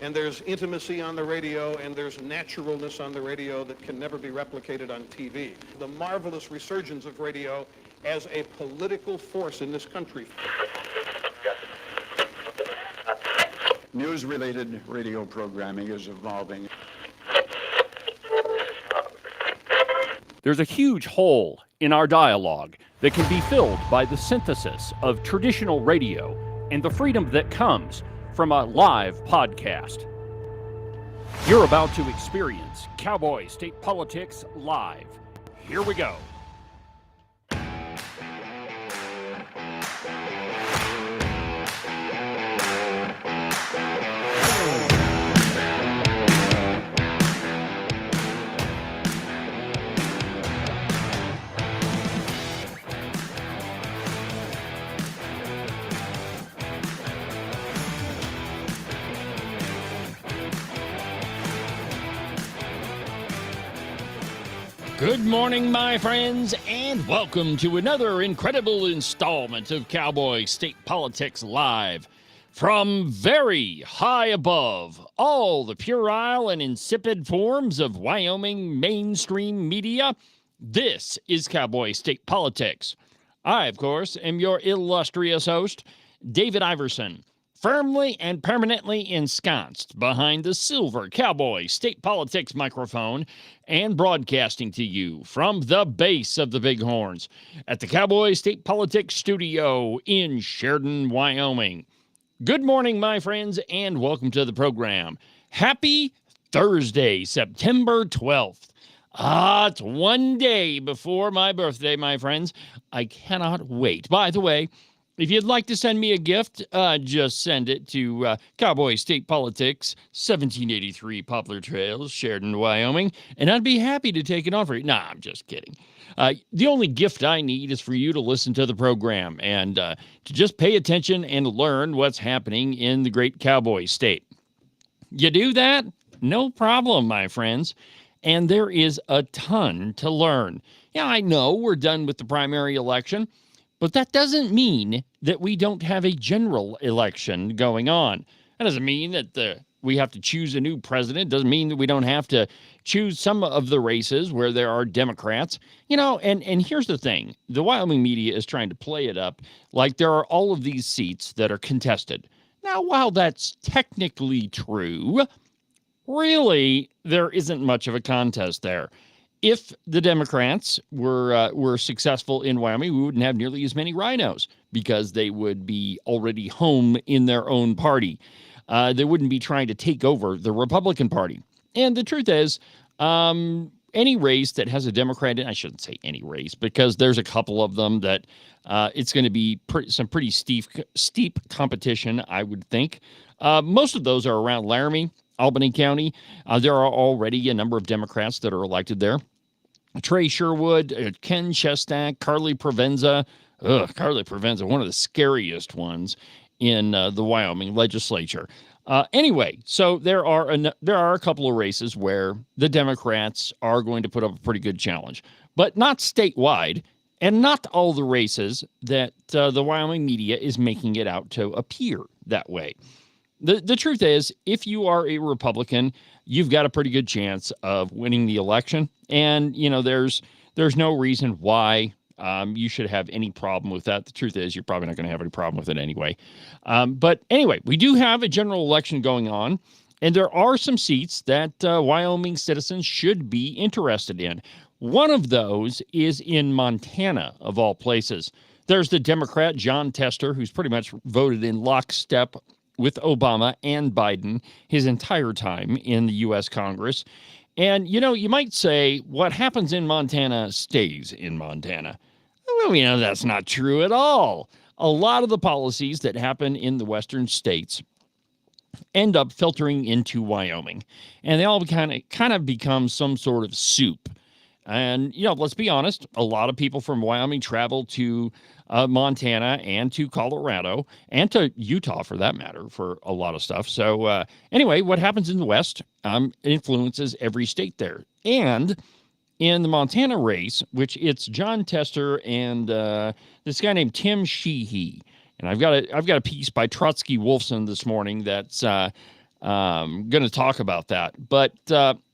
And there's intimacy on the radio, and there's naturalness on the radio that can never be replicated on TV. The marvelous resurgence of radio as a political force in this country. News-related radio programming is evolving. There's a huge hole in our dialogue that can be filled by the synthesis of traditional radio and the freedom that comes from a live podcast. You're about to experience Cowboy State Politics live. Here we go. Good morning, my friends, and welcome to another incredible installment of Cowboy State Politics Live. From very high above all the puerile and insipid forms of Wyoming mainstream media, this is Cowboy State Politics. I, of course, am your illustrious host, David Iverson, firmly and permanently ensconced behind the silver Cowboy State Politics microphone and broadcasting to you from the base of the Bighorns at the Cowboy State Politics studio in Sheridan, Wyoming. Good morning, my friends, and welcome to the program. Happy Thursday, September 12th. It's one day before my birthday, my friends. I cannot wait. By the way, if you'd like to send me a gift, just send it to Cowboy State Politics, 1783 Poplar Trails, Sheridan, Wyoming, and I'd be happy to take it on for you. Nah, I'm just kidding. The only gift I need is for you to listen to the program and to just pay attention and learn what's happening in the great Cowboy State. You do that? No problem, my friends. And there is a ton to learn. Yeah, I know we're done with the primary election, but that doesn't mean that we don't have a general election going on. That doesn't mean that we have to choose a new president. It doesn't mean that we don't have to choose some of the races where there are Democrats. You know, and here's the thing. The Wyoming media is trying to play it up like there are all of these seats that are contested. Now, while that's technically true, really, there isn't much of a contest there. If the Democrats were successful in Wyoming, we wouldn't have nearly as many rhinos because they would be already home in their own party. They wouldn't be trying to take over the Republican Party. And the truth is, any race that has a Democrat in, I shouldn't say any race, because there's a couple of them that it's going to be some pretty steep competition, I would think. Most of those are around Laramie, Albany County. There are already a number of Democrats that are elected there. Trey Sherwood, Ken Shestak, Carly Provenza. Carly Provenza, one of the scariest ones in the Wyoming legislature. Anyway, so there are a couple of races where the Democrats are going to put up a pretty good challenge, but not statewide, and not all the races that the Wyoming media is making it out to appear that way. The truth is, if you are a Republican, you've got a pretty good chance of winning the election. And, you know, there's no reason why you should have any problem with that. The truth is, you're probably not going to have any problem with it anyway. But anyway, we do have a general election going on, and there are some seats that Wyoming citizens should be interested in. One of those is in Montana, of all places. There's the Democrat, John Tester, who's pretty much voted in lockstep with Obama and Biden his entire time in the U.S. Congress. And, you know, you might say what happens in Montana stays in Montana. Well, you know, that's not true at all. A lot of the policies that happen in the western states end up filtering into Wyoming, and they all kind of become some sort of soup. And, you know, let's be honest, a lot of people from Wyoming travel to Montana and to Colorado and to Utah, for that matter, for a lot of stuff. So anyway, what happens in the West influences every state there. And in the Montana race, which it's John Tester and this guy named Tim Sheehy. And I've got a piece by Trotsky Wolfson this morning that's Going to talk about that. But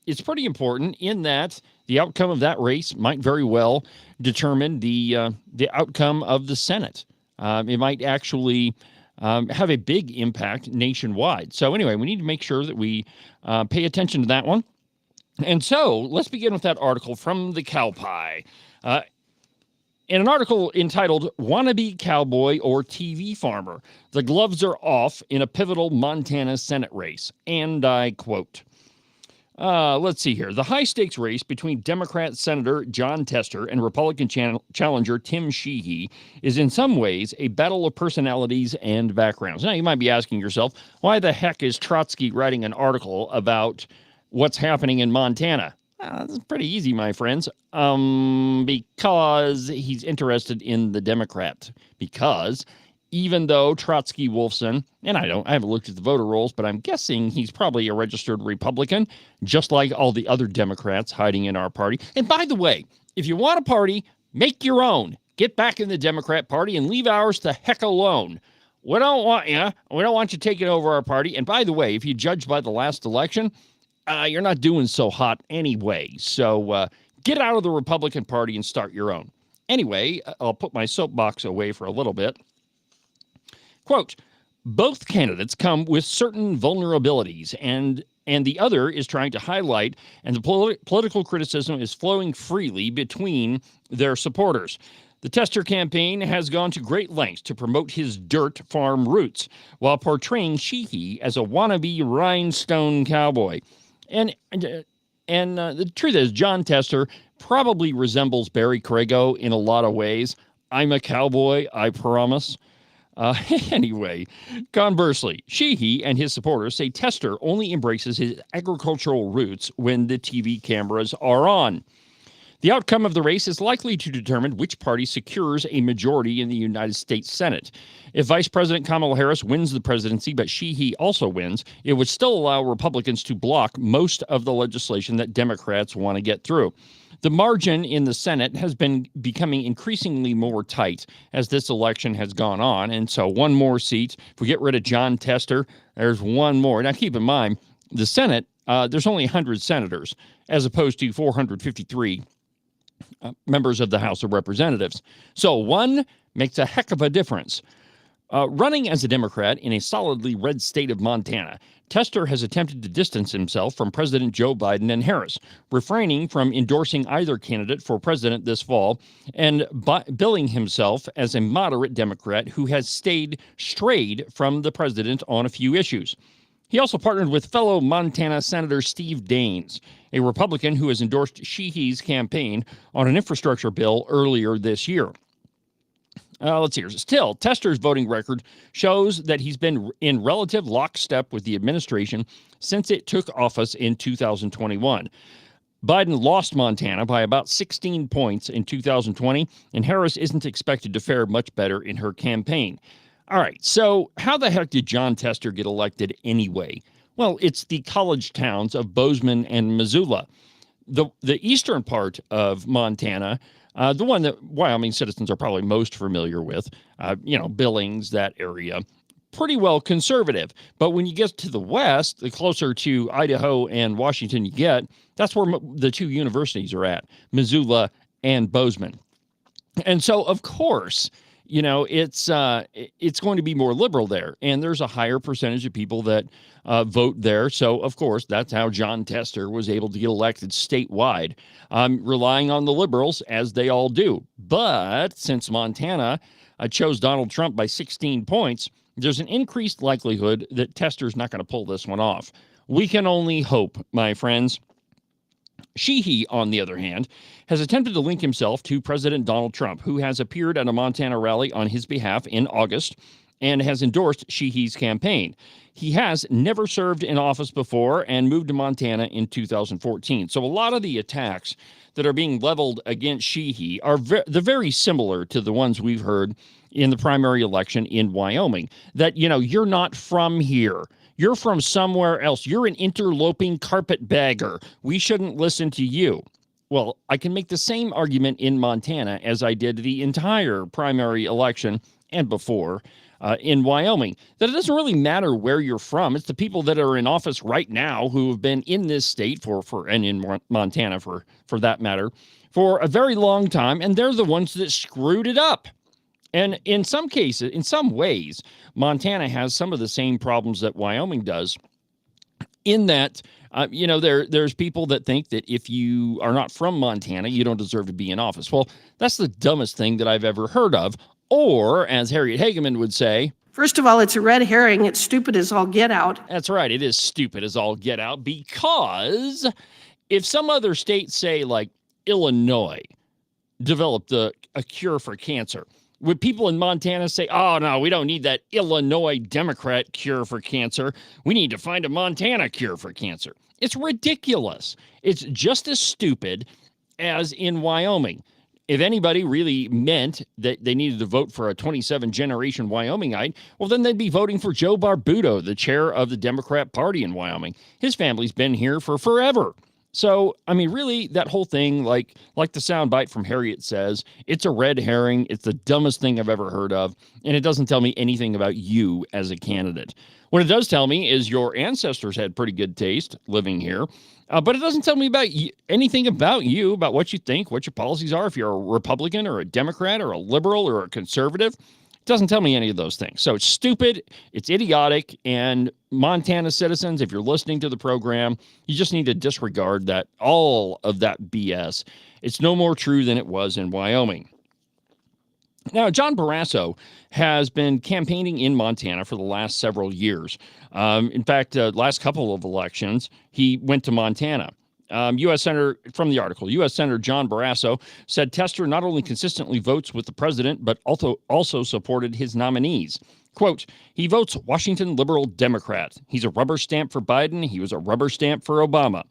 it's pretty important in that the outcome of that race might very well determine the outcome of the Senate. It might actually have a big impact nationwide. So anyway, we need to make sure that we pay attention to that one. And so let's begin with that article from the Cowboy. In an article entitled Wannabe Cowboy or TV Farmer, the gloves are off in a pivotal Montana Senate race. And I quote, let's see here. The high-stakes race between Democrat Senator Jon Tester and Republican challenger Tim Sheehy is in some ways a battle of personalities and backgrounds. Now, you might be asking yourself, why the heck is Trotsky writing an article about what's happening in Montana? It's pretty easy, my friends. Because he's interested in the Democrat. Because even though Trotsky Wolfson, and I haven't looked at the voter rolls, but I'm guessing he's probably a registered Republican, just like all the other Democrats hiding in our party. And by the way, if you want a party, make your own. Get back in the Democrat Party and leave ours the heck alone. We don't want you. We don't want you taking over our party. And by the way, if you judge by the last election, you're not doing so hot anyway. So get out of the Republican Party and start your own. Anyway, I'll put my soapbox away for a little bit. Quote, both candidates come with certain vulnerabilities, and the other is trying to highlight, and the political criticism is flowing freely between their supporters. The Tester campaign has gone to great lengths to promote his dirt farm roots, while portraying Sheehy as a wannabe rhinestone cowboy. And the truth is, Jon Tester probably resembles Barry Crago in a lot of ways. I'm a cowboy, I promise. Anyway, conversely, Sheehy and his supporters say Tester only embraces his agricultural roots when the TV cameras are on. The outcome of the race is likely to determine which party secures a majority in the United States Senate. If Vice President Kamala Harris wins the presidency, but Sheehy also wins, it would still allow Republicans to block most of the legislation that Democrats want to get through. The margin in the Senate has been becoming increasingly more tight as this election has gone on, and so one more seat. If we get rid of Jon Tester, there's one more. Now, keep in mind, the Senate, there's only 100 senators, as opposed to 453 members of the House of Representatives. So one makes a heck of a difference. Running as a Democrat in a solidly red state of Montana, Tester has attempted to distance himself from President Joe Biden and Harris, refraining from endorsing either candidate for president this fall and billing himself as a moderate Democrat who has strayed from the president on a few issues. He also partnered with fellow Montana Senator Steve Daines, a Republican who has endorsed Sheehy's campaign on an infrastructure bill earlier this year. Let's see here. Still, Tester's voting record shows that he's been in relative lockstep with the administration since it took office in 2021. Biden lost Montana by about 16 points in 2020, and Harris isn't expected to fare much better in her campaign. All right, so how the heck did Jon Tester get elected anyway? Well, it's the college towns of Bozeman and Missoula. The eastern part of Montana, the one that Wyoming citizens are probably most familiar with, Billings, that area, pretty well conservative. But when you get to the west, the closer to Idaho and Washington you get, that's where the two universities are at, Missoula and Bozeman. And so, of course, it's going to be more liberal there, and there's a higher percentage of people that vote there. So, of course, that's how Jon Tester was able to get elected statewide, relying on the liberals, as they all do. But since Montana chose Donald Trump by 16 points, there's an increased likelihood that Tester's not going to pull this one off. We can only hope, my friends. Sheehy, on the other hand, has attempted to link himself to President Donald Trump, who has appeared at a Montana rally on his behalf in August and has endorsed Sheehy's campaign. He has never served in office before and moved to Montana in 2014. So a lot of the attacks that are being leveled against Sheehy are very similar to the ones we've heard in the primary election in Wyoming, that, you're not from here. You're from somewhere else. You're an interloping carpetbagger. We shouldn't listen to you. Well, I can make the same argument in Montana as I did the entire primary election and before in Wyoming, that it doesn't really matter where you're from. It's the people that are in office right now who have been in this state and in Montana for that matter, for a very long time, and they're the ones that screwed it up. And in some cases, in some ways, Montana has some of the same problems that Wyoming does, in that, there's people that think that if you are not from Montana, you don't deserve to be in office. Well, that's the dumbest thing that I've ever heard of. Or, as Harriet Hageman would say, first of all, it's a red herring. It's stupid as all get out. That's right. It is stupid as all get out, because if some other state, say like Illinois, developed a cure for cancer, would people in Montana say, oh, no, we don't need that Illinois Democrat cure for cancer. We need to find a Montana cure for cancer? It's ridiculous. It's just as stupid as in Wyoming. If anybody really meant that they needed to vote for a 27-generation Wyomingite, well, then they'd be voting for Joe Barbudo, the chair of the Democrat Party in Wyoming. His family's been here for forever. So, I mean, really, that whole thing, like the soundbite from Harriet says, it's a red herring. It's the dumbest thing I've ever heard of, and it doesn't tell me anything about you as a candidate. What it does tell me is your ancestors had pretty good taste living here, but it doesn't tell me about anything about you, about what you think, what your policies are, if you're a Republican or a Democrat or a liberal or a conservative. It doesn't tell me any of those things. So it's stupid, it's idiotic, and Montana citizens, if you're listening to the program, you just need to disregard that, all of that BS. It's no more true than it was in Wyoming. Now, John Barrasso has been campaigning in Montana for the last several years. In fact, last couple of elections, he went to Montana. U.S. Senator, from the article, U.S. Senator John Barrasso said Tester not only consistently votes with the president, but also supported his nominees. Quote, he votes Washington liberal Democrat. He's a rubber stamp for Biden. He was a rubber stamp for Obama.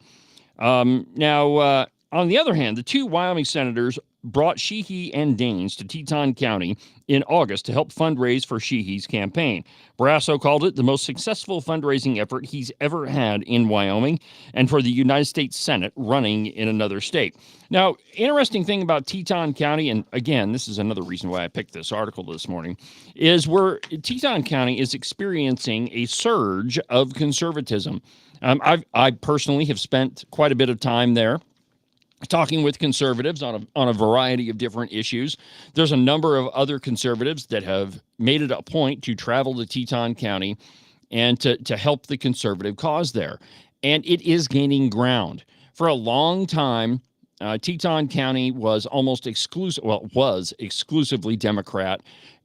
Now, on the other hand, the two Wyoming senators brought Sheehy and Daines to Teton County in August to help fundraise for Sheehy's campaign. Barrasso called it the most successful fundraising effort he's ever had in Wyoming and for the United States Senate running in another state. Now, interesting thing about Teton County, and again, this is another reason why I picked this article this morning, is where Teton County is experiencing a surge of conservatism. I personally have spent quite a bit of time there, talking with conservatives on a variety of different issues. There's a number of other conservatives that have made it a point to travel to Teton County and to help the conservative cause there. And it is gaining ground. For a long time, Teton County was exclusively Democrat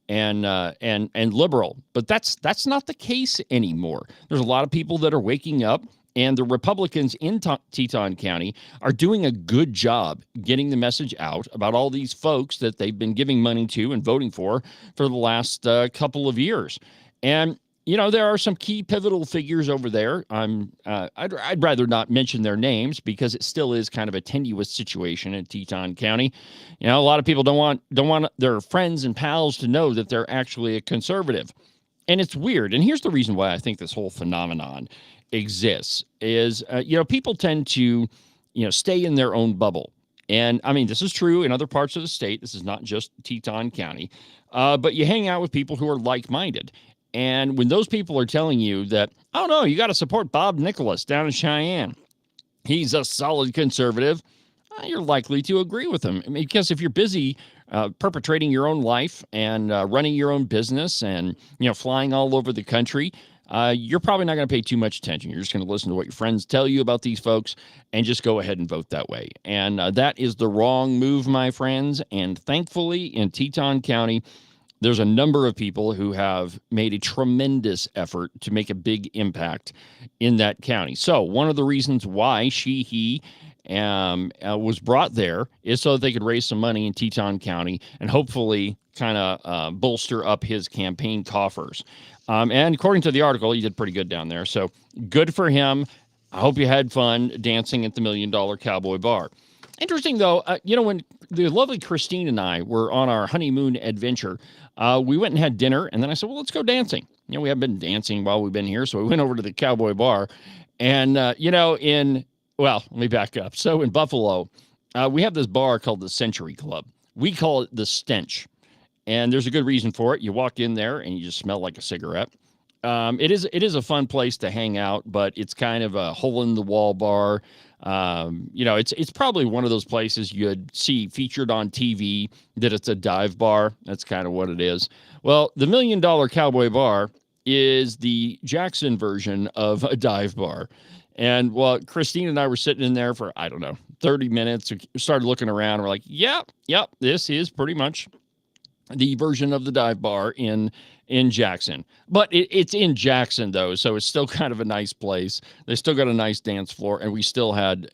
and liberal. But that's not the case anymore. There's a lot of people that are waking up, and the Republicans in Teton County are doing a good job getting the message out about all these folks that they've been giving money to and voting for the last couple of years. And, there are some key pivotal figures over there. I'd rather not mention their names because it still is kind of a tenuous situation in Teton County. A lot of people don't want their friends and pals to know that they're actually a conservative. And it's weird. And here's the reason why I think this whole phenomenon exists is, people tend to, stay in their own bubble. And I mean, this is true in other parts of the state. This is not just Teton County, but you hang out with people who are like-minded. And when those people are telling you that, oh no, you got to support Bob Nicholas down in Cheyenne, he's a solid conservative, you're likely to agree with them. Because if you're busy perpetrating your own life and running your own business and, flying all over the country, you're probably not going to pay too much attention. You're just going to listen to what your friends tell you about these folks and just go ahead and vote that way. And that is the wrong move, my friends. And thankfully, in Teton County, there's a number of people who have made a tremendous effort to make a big impact in that county. So one of the reasons why he was brought there is so that they could raise some money in Teton County and hopefully kind of bolster up his campaign coffers. And according to the article, he did pretty good down there. So good for him. I hope you had fun dancing at the $1 Million Cowboy Bar. Interesting, though, when the lovely Christine and I were on our honeymoon adventure, we went and had dinner, and then I said, well, let's go dancing. We haven't been dancing while we've been here, so we went over to the Cowboy Bar. And, let me back up. So in Buffalo, we have this bar called the Century Club. We call it the Stench. and there's a good reason for it. You walk in there and you just smell like a cigarette. It is a fun place to hang out, but it's kind of a hole in the wall bar. It's probably one of those places you'd see featured on TV that it's a dive bar. That's kind of what it is. Well, the $1 Million Cowboy Bar is the Jackson version of a dive bar. And well, Christine and I were sitting in there for, 30 minutes. We started looking around. We're like, yep, this is pretty much the version of the dive bar in Jackson. But it's in Jackson, though, so it's still kind of a nice place. They still got a nice dance floor, and we still had,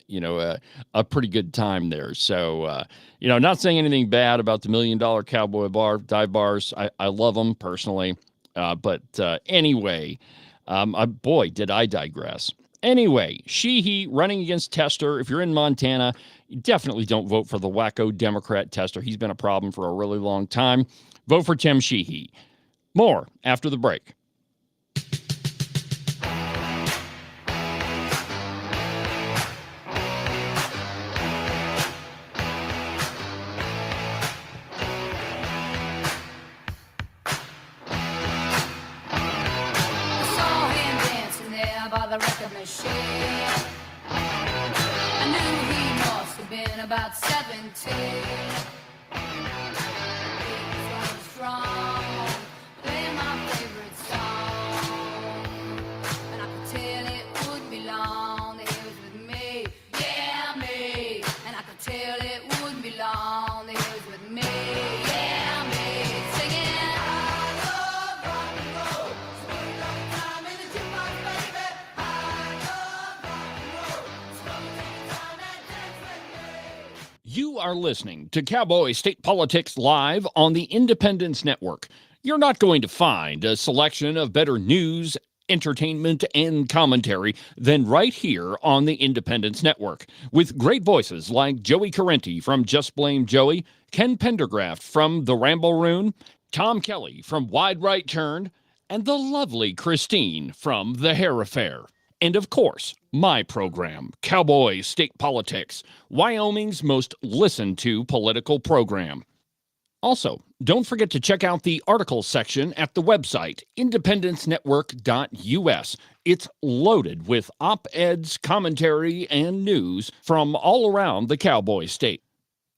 a pretty good time there. So, not saying anything bad about the $1 Million Cowboy Bar, dive bars. I love them personally. Anyway, boy, did I digress. Anyway, Sheehy running against Tester. If you're in Montana, you definitely don't vote for the wacko Democrat Tester. He's been a problem for a really long time. Vote for Tim Sheehy. More after the break. I knew he must have been about 17. He was strong, playing my favorite song, and I could tell it wouldn't be long that he was with me, yeah, me. And I could tell it wouldn't be long that he was with me, yeah, me. Singing, I love rock and roll, spending all the time in the jukebox, baby. You are listening to Cowboy State Politics Live on the Independence Network. You're not going to find a selection of better news, entertainment, and commentary than right here on the Independence Network, with great voices like Joey Carenti from Just Blame Joey, Ken Pendergraft from The Ramble-Roon, Tom Kelly from Wide Right Turn, and the lovely Christine from The Hair Affair. And of course, my program, Cowboy State Politics, Wyoming's most listened to political program. Also, don't forget to check out the articles section at the website, independencenetwork.us. It's loaded with op-eds, commentary, and news from all around the Cowboy State.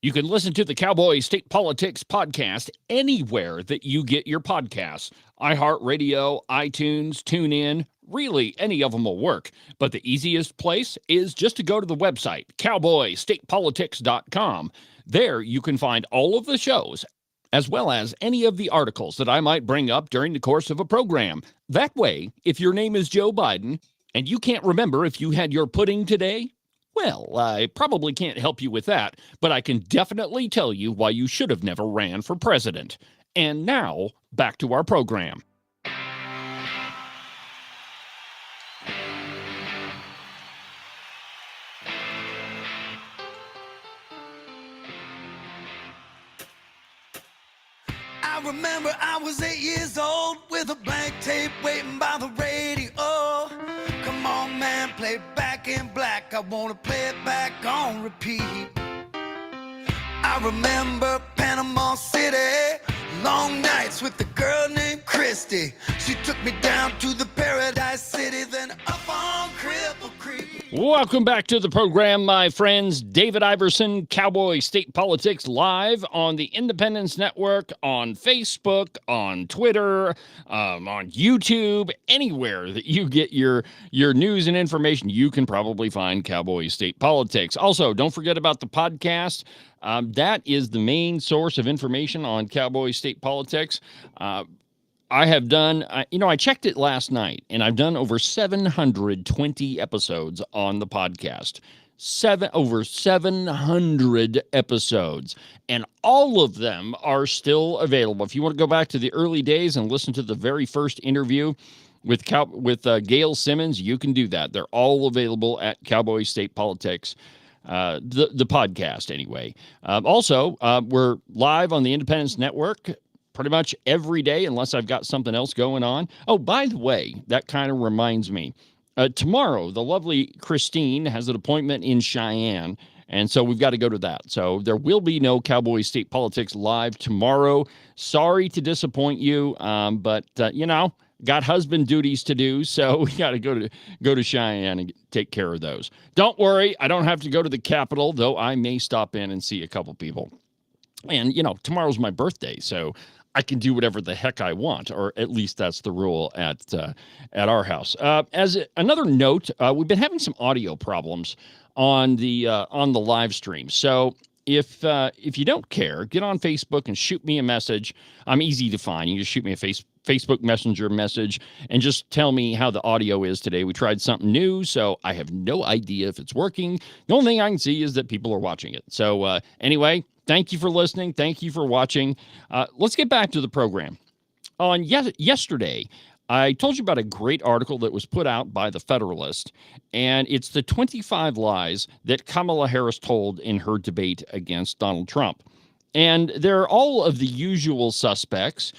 You can listen to the Cowboy State Politics podcast anywhere that you get your podcasts. iHeartRadio, iTunes, TuneIn, really any of them will work. But the easiest place is just to go to the website, cowboystatepolitics.com. There you can find all of the shows, as well as any of the articles that I might bring up during the course of a program. That way, if your name is Joe Biden and you can't remember if you had your pudding today, well, I probably can't help you with that, but I can definitely tell you why you should have never ran for president. And now, back to our program. I remember I was 8 years old with a blank tape waiting by the radio. Come on, man, play back in black. I want to play it back on repeat. I remember Panama City, long nights with a girl named Christy. She took me down to the Paradise City, then up on Cripple Creek. Welcome back to the program, my friends. David Iverson, Cowboy State Politics Live on the Independence Network, on Facebook, on Twitter, on YouTube, anywhere that you get your news and information, you can probably find Cowboy State Politics. Also, don't forget about the podcast. That is the main source of information on Cowboy State Politics. I have done, I checked it last night, and I've done over 720 episodes on the podcast. Over 700 episodes, and all of them are still available. If you want to go back to the early days and listen to the very first interview with Gail Simmons, you can do that. They're all available at Cowboy State Politics. The podcast, anyway. Also, we're live on the Independence Network pretty much every day, unless I've got something else going on. Oh, by the way, that kind of reminds me. Tomorrow, the lovely Christine has an appointment in Cheyenne, And so we've got to go to that. So there will be no Cowboy State Politics Live tomorrow. Sorry to disappoint you, but got husband duties to do, so we got to go to Cheyenne and take care of those. Don't worry, I don't have to go to the Capitol, though I may stop in and see a couple people. And, tomorrow's my birthday, so I can do whatever the heck I want, or at least that's the rule at our house. As another note, we've been having some audio problems on the live stream. So if you don't care, get on Facebook and shoot me a message. I'm easy to find. You just shoot me a Facebook Messenger message and just tell me how the audio is today. We tried something new, so I have no idea if it's working. The only thing I can see is that people are watching it. So anyway, thank you for listening. Thank you for watching. Let's get back to the program. On yesterday, I told you about a great article that was put out by The Federalist, and it's the 25 lies that Kamala Harris told in her debate against Donald Trump. And they're all of the usual suspects.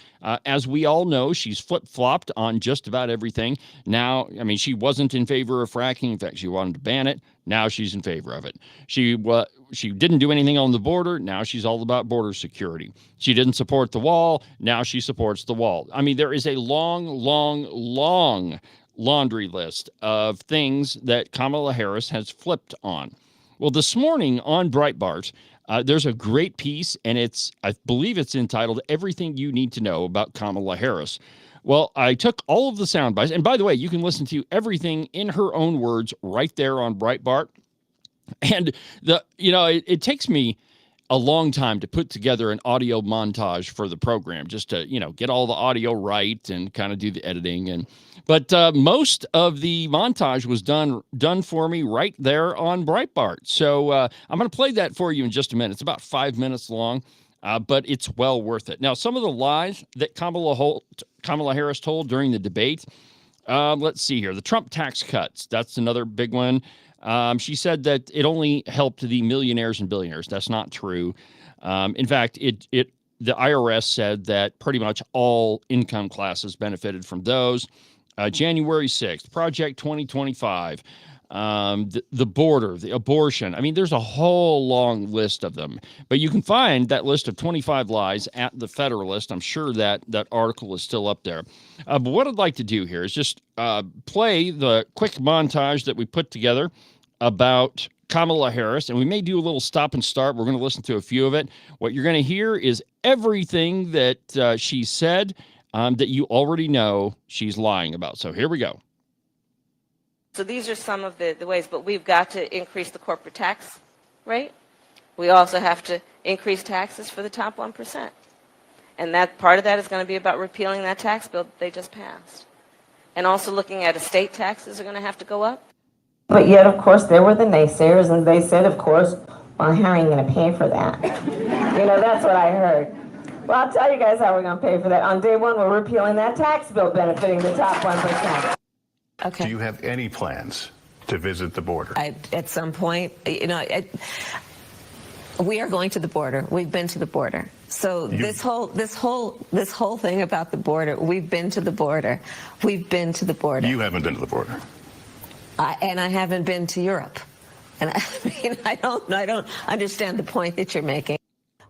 As we all know, she's flip-flopped on just about everything. Now, she wasn't in favor of fracking. In fact, she wanted to ban it. Now she's in favor of it. She didn't do anything on the border. Now she's all about border security. She didn't support the wall. Now she supports the wall. There is a long, long, long laundry list of things that Kamala Harris has flipped on. Well, this morning on Breitbart, there's a great piece, and I believe it's entitled Everything You Need to Know About Kamala Harris. Well, I took all of the sound bites, and by the way, you can listen to everything in her own words right there on Breitbart. And it takes me a long time to put together an audio montage for the program, just to, get all the audio right and kind of do the editing. But most of the montage was done for me right there on Breitbart. So I'm going to play that for you in just a minute. It's about 5 minutes long, but it's well worth it. Now, some of the lies that Kamala Harris told during the debate, let's see here. The Trump tax cuts, that's another big one. She said that it only helped the millionaires and billionaires. That's not true. In fact, the IRS said that pretty much all income classes benefited from those. January 6th, Project 2025, the border, the abortion. There's a whole long list of them. But you can find that list of 25 lies at The Federalist. I'm sure that article is still up there. But what I'd like to do here is just play the quick montage that we put together about Kamala Harris, and we may do a little stop and start. We're going to listen to a few of it. What you're going to hear is everything that she said that you already know she's lying about. So here we go. So these are some of the ways, but we've got to increase the corporate tax rate. We also have to increase taxes for the top 1%. And that part of that is going to be about repealing that tax bill that they just passed. And also looking at estate taxes are going to have to go up. But yet, of course, there were the naysayers, and they said, of course, well, how are you going to pay for that? That's what I heard. Well, I'll tell you guys how we're going to pay for that. On day one, we're repealing that tax bill benefiting the top 1%. Okay. Do you have any plans to visit the border? At some point, we are going to the border. We've been to the border. So this whole thing about the border, we've been to the border. We've been to the border. You haven't been to the border. And I haven't been to Europe. And I don't understand the point that you're making.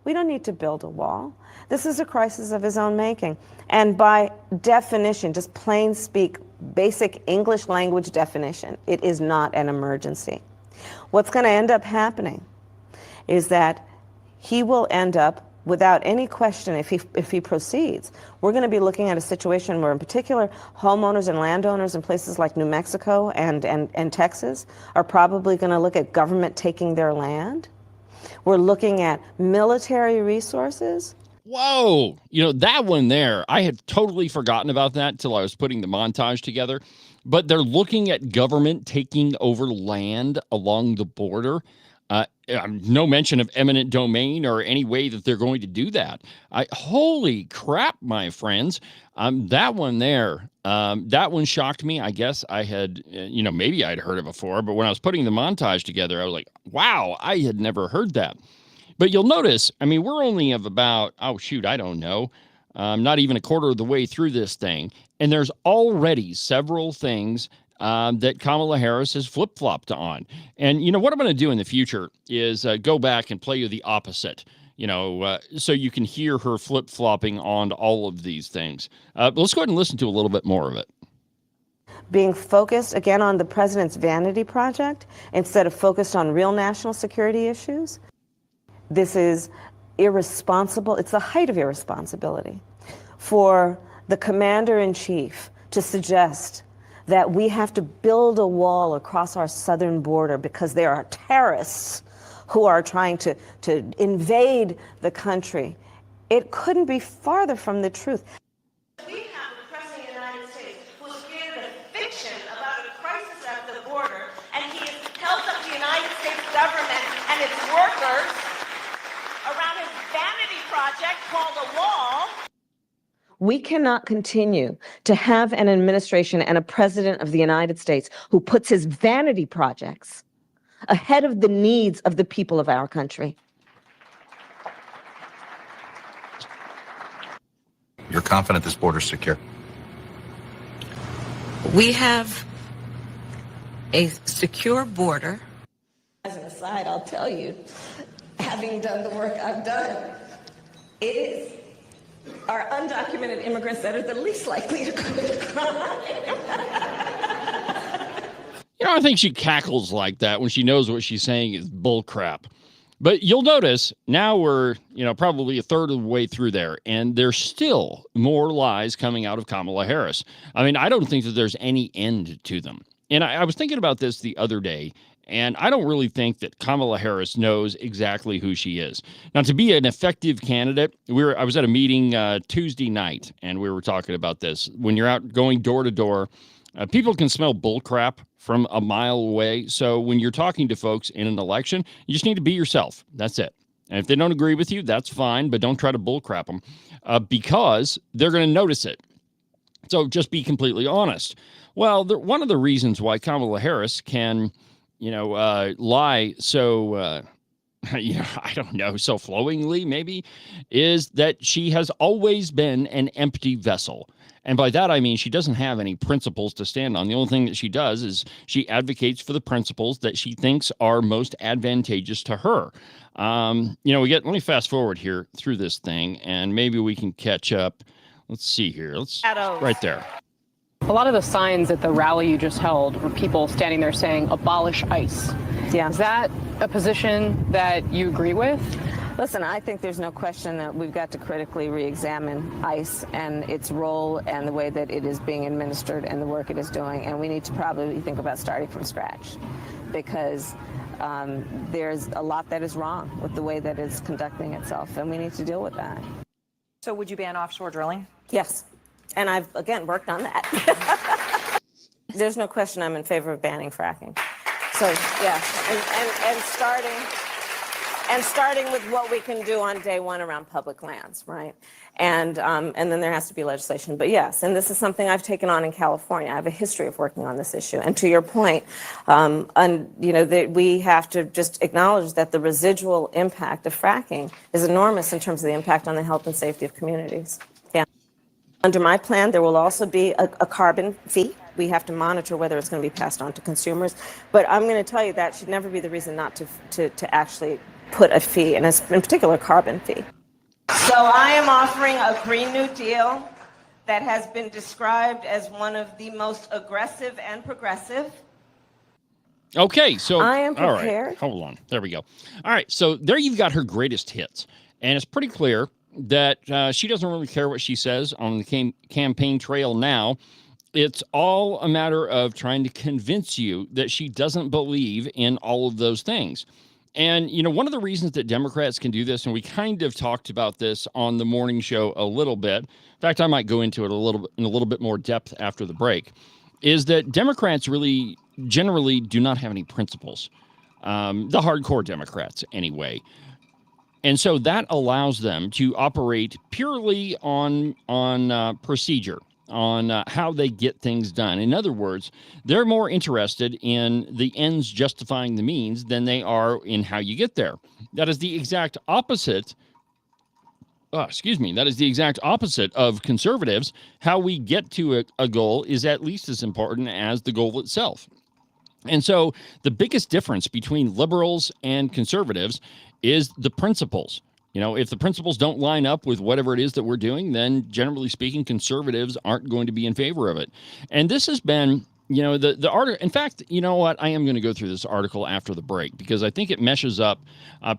We don't need to build a wall. This is a crisis of his own making. And by definition, just plain speak, basic English language definition, it is not an emergency. What's going to end up happening is that he will end up, without any question, if he proceeds, we're going to be looking at a situation where, in particular, homeowners and landowners in places like New Mexico and Texas are probably going to look at government taking their land. We're looking at military resources. Whoa! That one there, I had totally forgotten about that until I was putting the montage together. But they're looking at government taking over land along the border. No mention of eminent domain or any way that they're going to do that. Holy crap, my friends. That one there, that one shocked me. I guess I had, maybe I'd heard it before, but when I was putting the montage together, I was like, wow, I had never heard that. But you'll notice, we're only of about, I don't know, not even a quarter of the way through this thing. And there's already several things that Kamala Harris has flip-flopped on. And, what I'm going to do in the future is go back and play you the opposite, so you can hear her flip-flopping on all of these things. But let's go ahead and listen to a little bit more of it. Being focused, again, on the president's vanity project instead of focused on real national security issues. This is irresponsible. It's the height of irresponsibility for the commander-in-chief to suggest that we have to build a wall across our southern border because there are terrorists who are trying to invade the country. It couldn't be farther from the truth. We have the President of the United States who has created a fiction about a crisis at the border, and he has held up the United States government and its workers around his vanity project called a wall. We cannot continue to have an administration and a president of the United States who puts his vanity projects ahead of the needs of the people of our country. You're confident this border's secure? We have a secure border. As an aside, I'll tell you, having done the work I've done, it is our undocumented immigrants that are the least likely to commit a crime. I think she cackles like that when she knows what she's saying is bull crap. But you'll notice now we're, probably a third of the way through there, and there's still more lies coming out of Kamala Harris. I mean, I don't think that there's any end to them. And I was thinking about this the other day, and I don't really think that Kamala Harris knows exactly who she is. Now, to be an effective candidate, I was at a meeting Tuesday night, and we were talking about this. When you're out going door to door, people can smell bull crap from a mile away. So when you're talking to folks in an election, you just need to be yourself. That's it. And if they don't agree with you, that's fine, but don't try to bull crap them because they're going to notice it. So just be completely honest. Well, one of the reasons why Kamala Harris can lie so, I don't know, so flowingly maybe, is that she has always been an empty vessel. And by that, I mean she doesn't have any principles to stand on. The only thing that she does is she advocates for the principles that she thinks are most advantageous to her. Let me fast forward here through this thing, and maybe we can catch up. Let's see here. Right there. A lot of the signs at the rally you just held were people standing there saying, abolish ICE. Yeah. Is that a position that you agree with? Listen, I think there's no question that we've got to critically re-examine ICE and its role and the way that it is being administered and the work it is doing. And we need to probably think about starting from scratch because there's a lot that is wrong with the way that it's conducting itself, and we need to deal with that. So would you ban offshore drilling? Yes. And I've, again, worked on that. There's no question I'm in favor of banning fracking. So, yeah, and starting with what we can do on day one around public lands, right? And then there has to be legislation. But yes, and this is something I've taken on in California. I have a history of working on this issue. And to your point, that we have to just acknowledge that the residual impact of fracking is enormous in terms of the impact on the health and safety of communities. Yeah. Under my plan, there will also be a carbon fee. We have to monitor whether it's going to be passed on to consumers. But I'm going to tell you that should never be the reason not to actually put a fee, and in particular, carbon fee. So I am offering a Green New Deal that has been described as one of the most aggressive and progressive. Okay, so I am prepared. All right, hold on. There we go. All right, so there you've got her greatest hits, and it's pretty clear that she doesn't really care what she says on the campaign trail now. It's all a matter of trying to convince you that she doesn't believe in all of those things. And, one of the reasons that Democrats can do this, and we kind of talked about this on the morning show a little bit. In fact, I might go into it in a little bit more depth after the break, is that Democrats really generally do not have any principles. The hardcore Democrats, anyway. And so that allows them to operate purely on procedure, on how they get things done. In other words, they're more interested in the ends justifying the means than they are in how you get there. That is the exact opposite That is the exact opposite of conservatives. How we get to a goal is at least as important as the goal itself. And so the biggest difference between liberals and conservatives is the principles. If the principles don't line up with whatever it is that we're doing, then generally speaking, conservatives aren't going to be in favor of it. And this has been, the article. In fact, you know what? I am going to go through this article after the break because I think it meshes up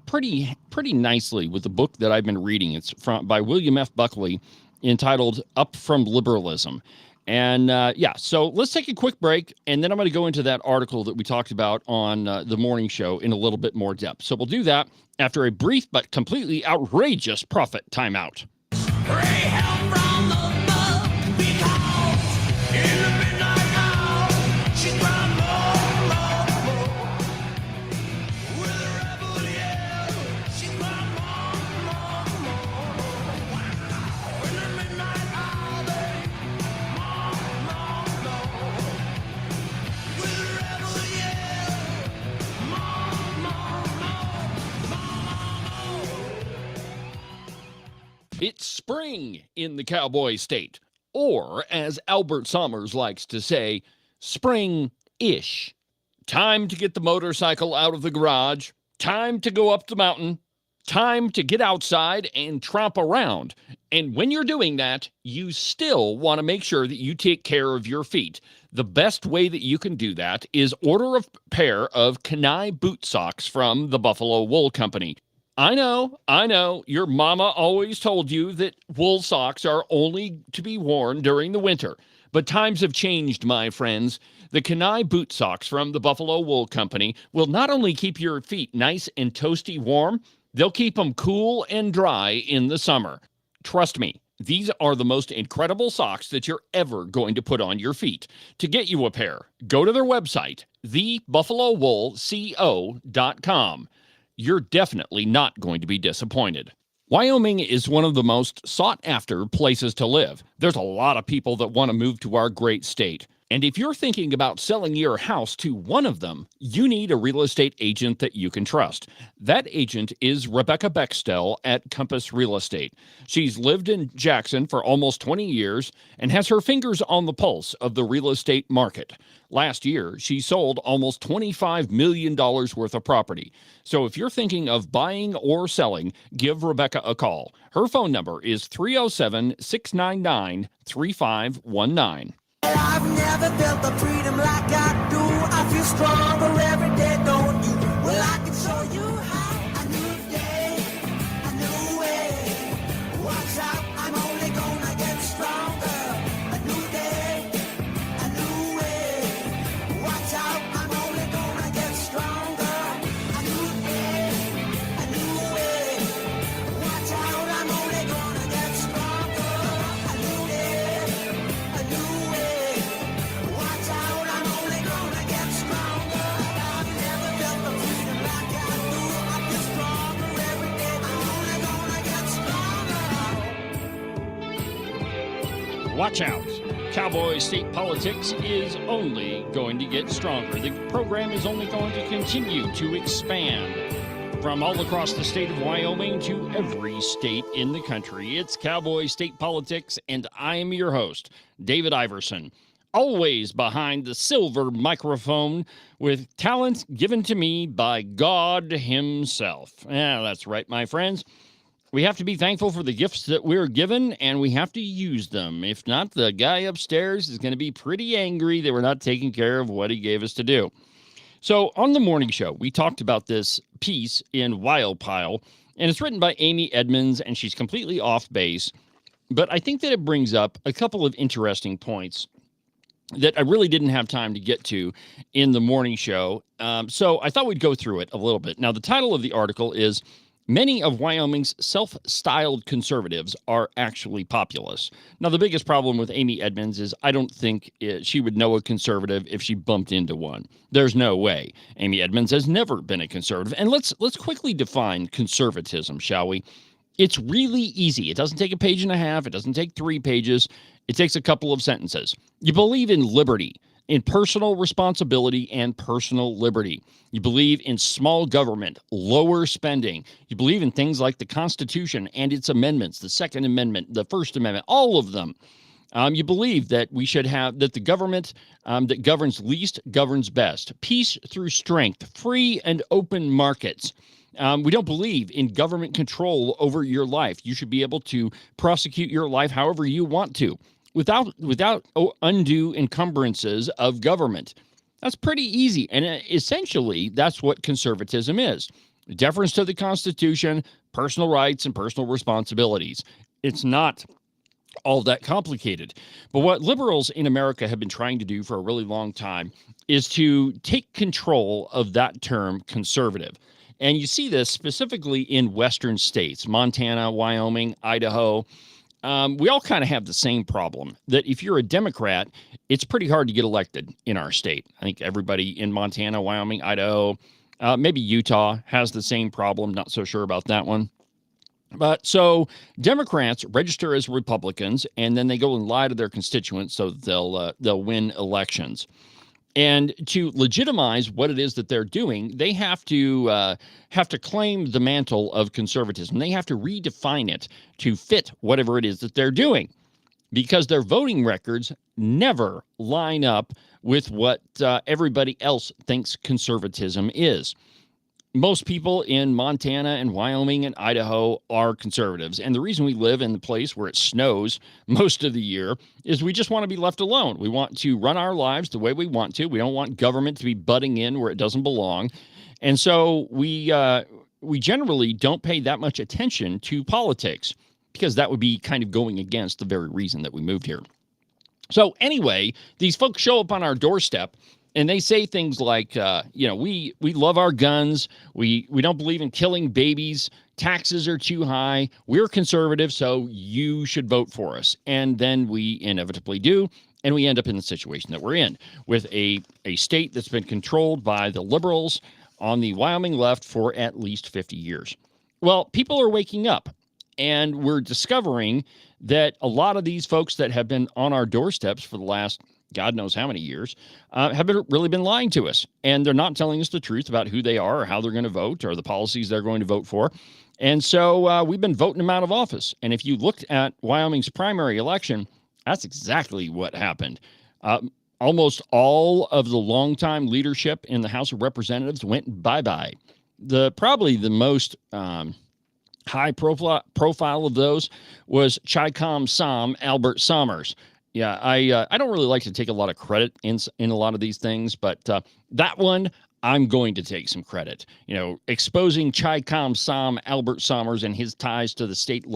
pretty nicely with the book that I've been reading. It's by William F. Buckley, entitled "Up from Liberalism." And so let's take a quick break, and then I'm going to go into that article that we talked about on the morning show in a little bit more depth. So we'll do that after a brief but completely outrageous profit timeout. It's spring in the Cowboy State, or as Albert Sommers likes to say, spring-ish. Time to get the motorcycle out of the garage, time to go up the mountain, time to get outside and tromp around. And when you're doing that, you still want to make sure that you take care of your feet. The best way that you can do that is order a pair of Kenai boot socks from the Buffalo Wool Company. I know, your mama always told you that wool socks are only to be worn during the winter. But times have changed, my friends. The Kenai boot socks from the Buffalo Wool Company will not only keep your feet nice and toasty warm, they'll keep them cool and dry in the summer. Trust me, these are the most incredible socks that you're ever going to put on your feet. To get you a pair, go to their website, thebuffalowoolco.com. You're definitely not going to be disappointed. Wyoming is one of the most sought-after places to live. There's a lot of people that want to move to our great state. And if you're thinking about selling your house to one of them, you need a real estate agent that you can trust. That agent is Rebecca Bextel at Compass Real Estate. She's lived in Jackson for almost 20 years and has her fingers on the pulse of the real estate market. Last year, she sold almost $25 million worth of property. So if you're thinking of buying or selling, give Rebecca a call. Her phone number is 307-699-3519. I've never felt the freedom like I do. I feel stronger every day, don't you? Well, I can show you how. A new day, a new way. Watch out, I'm only gonna get stronger. A new day, a new way. Watch out, I'm only gonna get stronger. A new day, a new way. Watch out, I'm only gonna get stronger. A new day, a new way. Watch out, I'm only gonna get stronger. I've never felt the freedom like I do. I feel stronger every day. I'm only gonna get stronger. Watch out. Cowboy State Politics is only going to get stronger. The program is only going to continue to expand from all across the state of Wyoming to every state in the country. It's Cowboy State Politics, and I am your host, David Iverson. Always behind the silver microphone with talent given to me by God himself. Yeah, that's right, my friends. We have to be thankful for the gifts that we're given, and we have to use them. If not, the guy upstairs is going to be pretty angry that we're not taking care of what he gave us to do. So on the morning show, we talked about this piece in Wildpile, and it's written by Amy Edmonds, and she's completely off base. But I think that it brings up a couple of interesting points that I really didn't have time to get to in the morning show. So I thought we'd go through it a little bit. Now, the title of the article is Many of Wyoming's Self-Styled Conservatives Are Actually Populist. Now, the biggest problem with Amy Edmonds is I don't think she would know a conservative if she bumped into one. There's no way. Amy Edmonds has never been a conservative. And let's quickly define conservatism, shall we? It's really easy. It doesn't take a page and a half. It doesn't take 3 pages. It takes a couple of sentences. You believe in liberty, in personal responsibility and personal liberty. You believe in small government, lower spending. You believe in things like the Constitution and its amendments, the Second Amendment, the First Amendment, all of them. You believe that we should have, that the government that governs least governs best. Peace through strength, free and open markets. We don't believe in government control over your life. You should be able to prosecute your life however you want to, without undue encumbrances of government. That's pretty easy. And essentially, that's what conservatism is. Deference to the Constitution, personal rights, and personal responsibilities. It's not all that complicated. But what liberals in America have been trying to do for a really long time is to take control of that term conservative. And you see this specifically in Western states, Montana, Wyoming, Idaho. We all kind of have the same problem, that if you're a Democrat, it's pretty hard to get elected in our state. I think everybody in Montana, Wyoming, Idaho, maybe Utah has the same problem. Not so sure about that one. But so Democrats register as Republicans, and then they go and lie to their constituents so that they'll win elections. And to legitimize what it is that they're doing, they have to claim the mantle of conservatism. They have to redefine it to fit whatever it is that they're doing, because their voting records never line up with what everybody else thinks conservatism is. Most people in Montana and Wyoming and Idaho are conservatives. And the reason we live in the place where it snows most of the year is we just want to be left alone. We want to run our lives the way we want to. We don't want government to be butting in where it doesn't belong. And so we generally don't pay that much attention to politics, because that would be kind of going against the very reason that we moved here. So anyway, these folks show up on our doorstep, and they say things like, we love our guns. We don't believe in killing babies. Taxes are too high. We're conservative, so you should vote for us. And then we inevitably do, and we end up in the situation that we're in, with a state that's been controlled by the liberals on the Wyoming left for at least 50 years. Well, people are waking up, and we're discovering that a lot of these folks that have been on our doorsteps for the last God knows how many years, have really been lying to us. And they're not telling us the truth about who they are or how they're going to vote or the policies they're going to vote for. And so we've been voting them out of office. And if you looked at Wyoming's primary election, that's exactly what happened. Almost all of the longtime leadership in the House of Representatives went bye-bye. Probably the most high profile of those was Chi-Com Som Albert Sommers. Yeah, I don't really like to take a lot of credit in a lot of these things, but that one, I'm going to take some credit. Exposing Chi-Com Som Albert Sommers and his ties to the State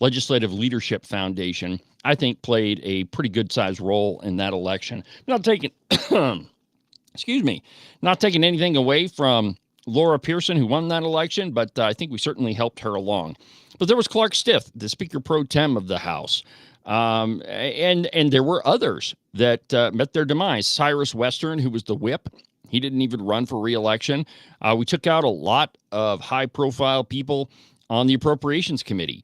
Legislative Leadership Foundation, I think played a pretty good-sized role in that election. Not taking, not taking anything away from Laura Pearson, who won that election, but I think we certainly helped her along. But there was Clark Stiff, the Speaker Pro Tem of the House. And there were others that met their demise. Cyrus Western, who was the whip, he didn't even run for re-election. We took out a lot of high-profile people on the Appropriations Committee.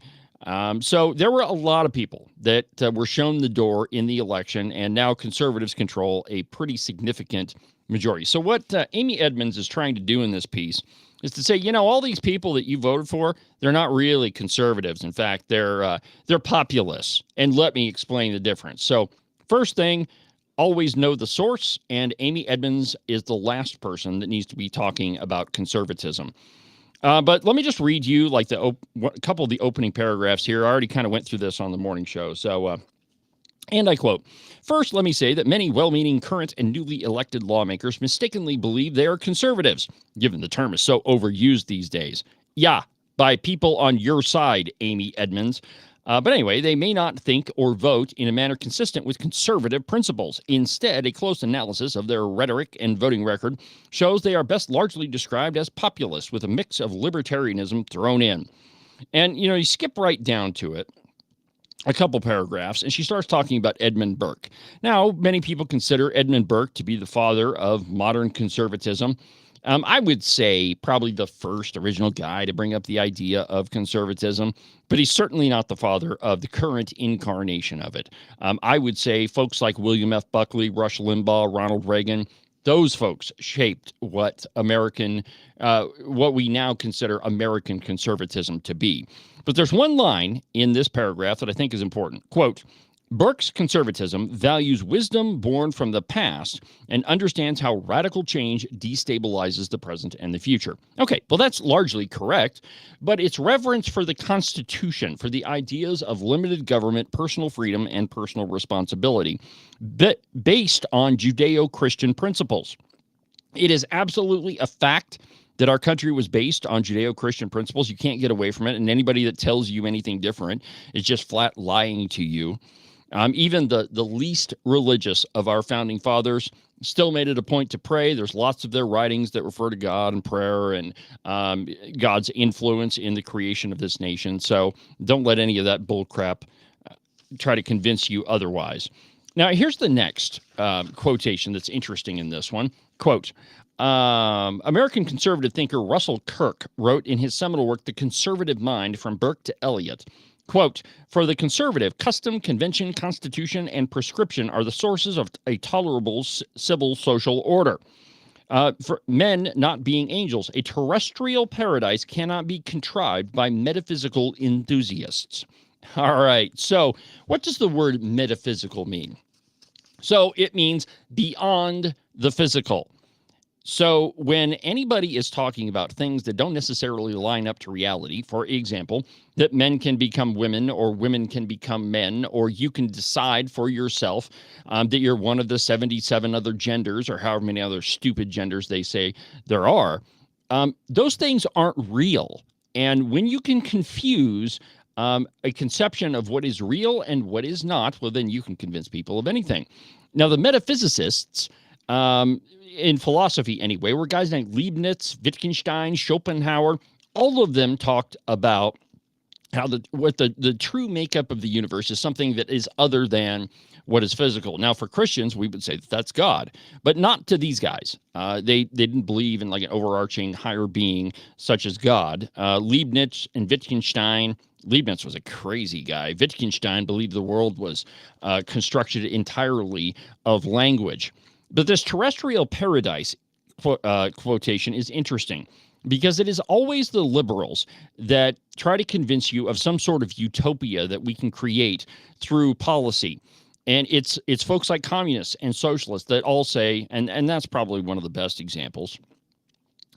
So there were a lot of people that were shown the door in the election, and now conservatives control a pretty significant majority. So what Amy Edmonds is trying to do in this piece is to say, all these people that you voted for, they're not really conservatives. In fact, they're populists. And let me explain the difference. So first thing, always know the source. And Amy Edmonds is the last person that needs to be talking about conservatism. But let me just read you like a couple of the opening paragraphs here. I already kind of went through this on the morning show. So, and I quote, "First, let me say that many well-meaning current and newly elected lawmakers mistakenly believe they are conservatives, given the term is so overused these days. Yeah, by people on your side, Amy Edmonds. But anyway, they may not think or vote in a manner consistent with conservative principles. Instead, a close analysis of their rhetoric and voting record shows they are best largely described as populists with a mix of libertarianism thrown in." And, you skip right down to it. A couple paragraphs, and she starts talking about Edmund Burke. Now, many people consider Edmund Burke to be the father of modern conservatism. I would say probably the first original guy to bring up the idea of conservatism, but he's certainly not the father of the current incarnation of it. I would say folks like William F. Buckley, Rush Limbaugh, Ronald Reagan, those folks shaped what what we now consider American conservatism to be. But there's one line in this paragraph that I think is important. Quote, Burke's conservatism values wisdom born from the past and understands how radical change destabilizes the present and the future. Okay, well, that's largely correct, but it's reverence for the Constitution, for the ideas of limited government, personal freedom, and personal responsibility, based on Judeo-Christian principles. It is absolutely a fact that our country was based on Judeo-Christian principles. You can't get away from it, and anybody that tells you anything different is just flat lying to you. Even the least religious of our founding fathers still made it a point to pray. There's lots of their writings that refer to God and prayer and God's influence in the creation of this nation. So don't let any of that bull crap try to convince you otherwise. Now, here's the next quotation that's interesting in this one. Quote, American conservative thinker Russell Kirk wrote in his seminal work, The Conservative Mind, From Burke to Eliot, quote, for the conservative, custom, convention, constitution, and prescription are the sources of a tolerable civil social order. For men not being angels, a terrestrial paradise cannot be contrived by metaphysical enthusiasts. All right, so what does the word metaphysical mean? So it means beyond the physical. So when anybody is talking about things that don't necessarily line up to reality, for example, that men can become women or women can become men, or you can decide for yourself that you're one of the 77 other genders or however many other stupid genders they say there are, those things aren't real. And when you can confuse a conception of what is real and what is not, well, then you can convince people of anything. Now, the metaphysicists, in philosophy anyway, were guys like Leibniz, Wittgenstein, Schopenhauer. All of them talked about how the true makeup of the universe is something that is other than what is physical. Now, for Christians, we would say that that's God, but not to these guys. They didn't believe in like an overarching higher being such as God. Leibniz and Wittgenstein. Leibniz was a crazy guy. Wittgenstein believed the world was constructed entirely of language. But this terrestrial paradise quotation is interesting because it is always the liberals that try to convince you of some sort of utopia that we can create through policy. And it's folks like communists and socialists that all say, and that's probably one of the best examples,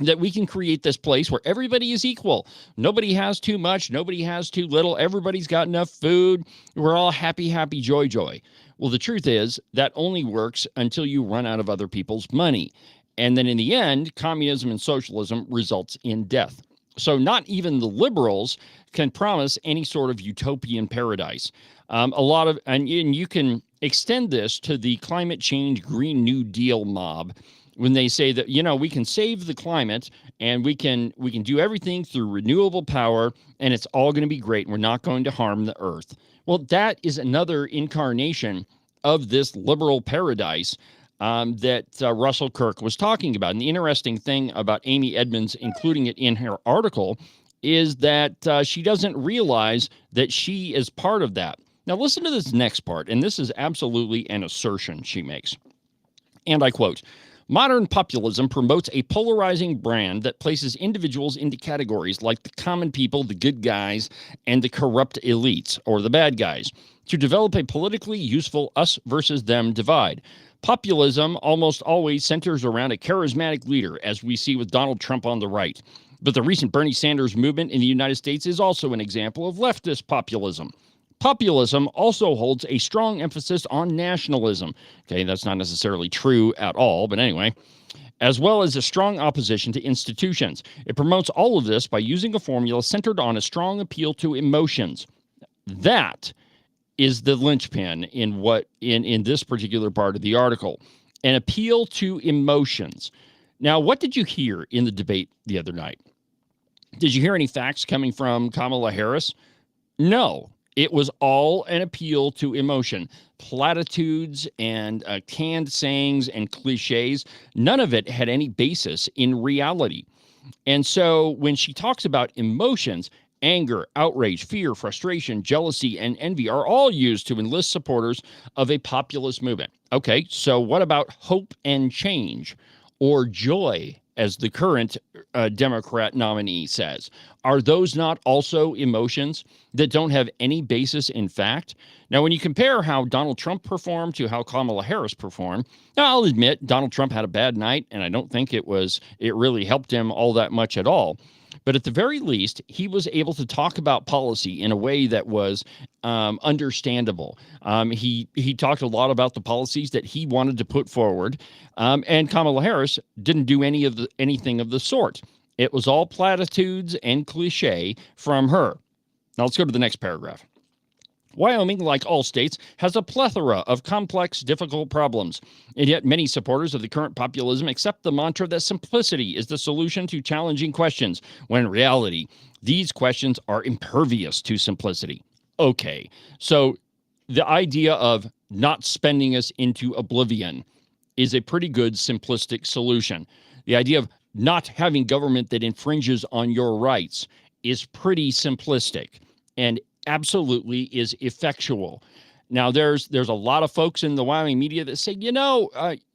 that we can create this place where everybody is equal. Nobody has too much. Nobody has too little. Everybody's got enough food. We're all happy, happy, joy, joy. Well, the truth is that only works until you run out of other people's money. And then in the end, communism and socialism results in death. So not even the liberals can promise any sort of utopian paradise. And you can extend this to the climate change Green New Deal mob when they say that, we can save the climate and we can do everything through renewable power and it's all going to be great. And we're not going to harm the earth. Well, that is another incarnation of this liberal paradise that Russell Kirk was talking about. And the interesting thing about Amy Edmonds including it in her article is that she doesn't realize that she is part of that. Now, listen to this next part, and this is absolutely an assertion she makes. And I quote, modern populism promotes a polarizing brand that places individuals into categories like the common people, the good guys, and the corrupt elites, or the bad guys, to develop a politically useful us versus them divide. Populism almost always centers around a charismatic leader, as we see with Donald Trump on the right. But the recent Bernie Sanders movement in the United States is also an example of leftist populism. Populism also holds a strong emphasis on nationalism. Okay, that's not necessarily true at all, but anyway, as well as a strong opposition to institutions. It promotes all of this by using a formula centered on a strong appeal to emotions. That is the linchpin in this particular part of the article, an appeal to emotions. Now, what did you hear in the debate the other night? Did you hear any facts coming from Kamala Harris? No. It was all an appeal to emotion, platitudes and canned sayings and cliches. None of it had any basis in reality. And so when she talks about emotions, anger, outrage, fear, frustration, jealousy, and envy are all used to enlist supporters of a populist movement. Okay, so what about hope and change, or joy, as the current Democrat nominee says? Are those not also emotions that don't have any basis in fact? Now, when you compare how Donald Trump performed to how Kamala Harris performed, now I'll admit Donald Trump had a bad night, and I don't think it really helped him all that much at all. But at the very least, he was able to talk about policy in a way that was understandable. He talked a lot about the policies that he wanted to put forward, and Kamala Harris didn't do anything of the sort. It was all platitudes and cliche from her. Now let's go to the next paragraph. Wyoming, like all states, has a plethora of complex, difficult problems, and yet many supporters of the current populism accept the mantra that simplicity is the solution to challenging questions, when in reality, these questions are impervious to simplicity. Okay, so the idea of not spending us into oblivion is a pretty good simplistic solution. The idea of not having government that infringes on your rights is pretty simplistic and absolutely is effectual. Now, there's a lot of folks in the Wyoming media that say,